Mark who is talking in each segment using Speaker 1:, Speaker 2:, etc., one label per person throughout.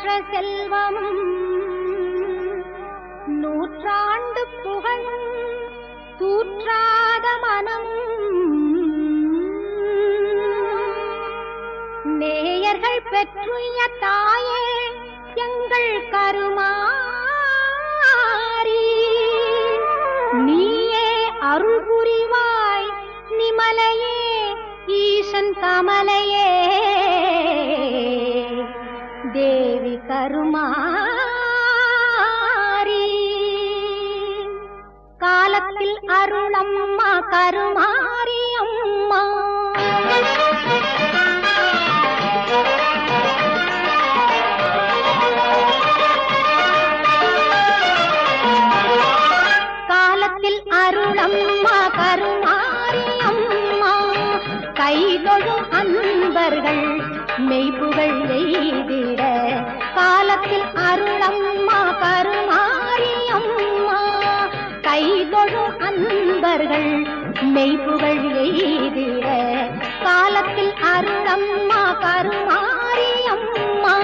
Speaker 1: அளவற்ற செல்வமும் நூற்றாண்டு புகழும் தூற்றாத மனம் நேயர்கள் பெற்றுய தாயே எங்கள் கருமாரி நீயே அருள் புரிவாய் நிமலையே ஈசன் கமலையே தேவி கருமாரி காலத்தில் அருளம்மா கருமாரி அம்மா காலத்தில் அருளம்மா கருமாரி அம்மா கைதொழும் அன்பர்கள் மெய்ப்புகள் எய்திட காலத்தில் அருளம்மா கருமாரி அம்மா கைதொழும் அன்பர்கள் மெய்ப்புகள் எய்திட காலத்தில் அருளம்மா கருமாரி அம்மா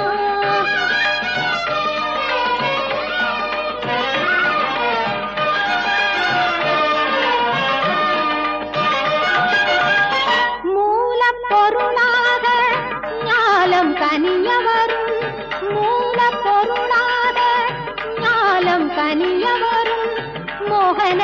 Speaker 1: பொருளாக ஞாலம் கனியவரும் மூல பொருளாக ஞாலம் கனியவரும் மோகன